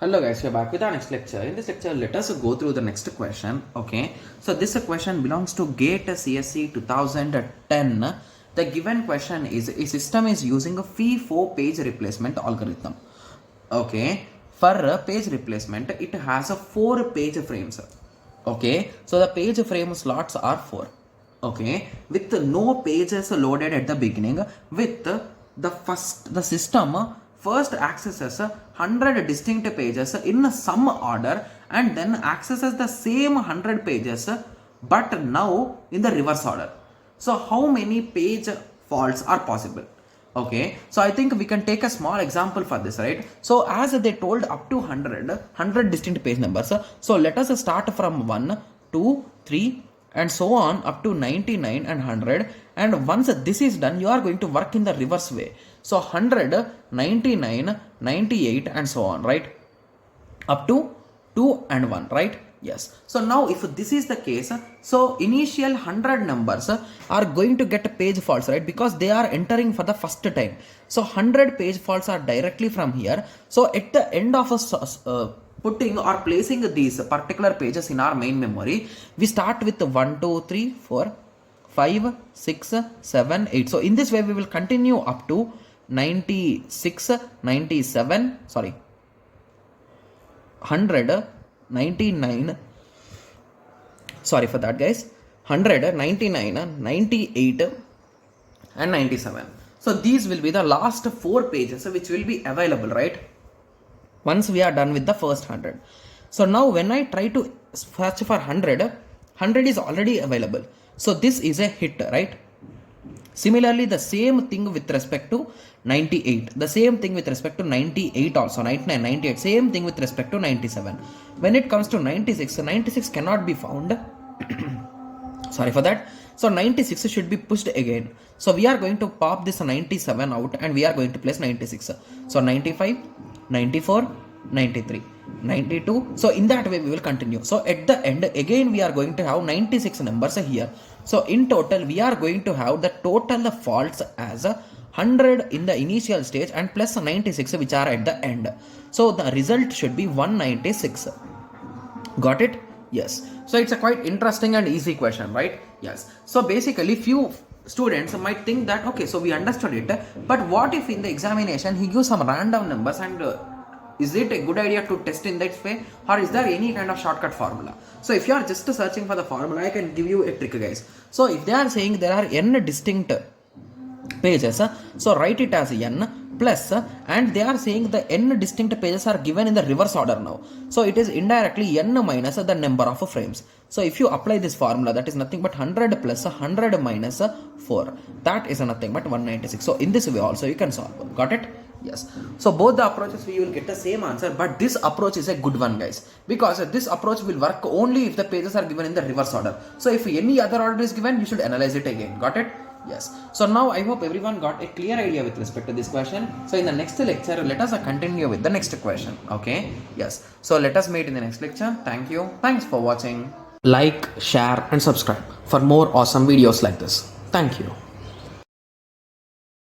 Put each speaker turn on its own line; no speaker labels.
Hello guys, we are back with our next lecture. In this lecture, let us go through the next question. Okay, so this question belongs to GATE CSE 2010. The given question is a system is using a FIFO page replacement algorithm. Okay, for a page replacement, it has a 4 page frames. Okay, so the page frame slots are 4. Okay, with no pages loaded at the beginning, with the system first accesses 100 distinct pages in some order and then accesses the same 100 pages but now in the reverse order. So how many page faults are possible? Okay, so I think we can take a small example for this, right? So as they told up to 100 distinct page numbers, so let us start from 1 2 3 and so on up to 99 and 100, and once this is done you are going to work in the reverse way. So 100 99 98 and so on, right, up to 2 and 1, right? Yes. So now if this is the case, so initial 100 numbers are going to get page faults, right, because they are entering for the first time. So 100 page faults are directly from here. So at the end of putting or placing these particular pages in our main memory, we start with 1 2 3 4 5 6 7 8. So in this way we will continue up to 96 97, sorry, 100 99, sorry for that guys, 100 99 98 and 97. So these will be the last 4 pages which will be available, right, once we are done with the first 100. So now when I try to search for 100 is already available, so this is a hit, right? Similarly, the same thing with respect to 98, the same thing with respect to 98 also, 99, 98, same thing with respect to 97. When it comes to 96 cannot be found. Sorry for that. So 96 should be pushed again. So we are going to pop this 97 out and we are going to place 96. So 95, 94, 93, 92. So in that way we will continue. So at the end again we are going to have 96 numbers here. So in total we are going to have the total faults as 100 in the initial stage and plus 96 which are at the end. So the result should be 196. Got it? Yes. So it's a quite interesting and easy question, right? Yes. So basically few students might think that okay, so we understood it, but what if in the examination he gives some random numbers, and is it a good idea to test in that way, or is there any kind of shortcut formula? So if you are just searching for the formula, I can give you a trick guys. So if they are saying there are n distinct pages, so write it as n plus, and they are saying the n distinct pages are given in the reverse order now, so it is indirectly n minus the number of frames. So if you apply this formula, that is nothing but 100 plus 100 minus 4, that is nothing but 196. So in this way also you can solve. Got it? Yes. So both the approaches we will get the same answer, but this approach is a good one guys, because this approach will work only if the pages are given in the reverse order. So if any other order is given, you should analyze it again. Got it? Yes. So now I hope everyone got a clear idea with respect to this question. So in the next lecture, let us continue with the next question. Okay. Yes. So let us meet in the next lecture. Thank you. Thanks for watching. Like, share and subscribe for more awesome videos like this. Thank you.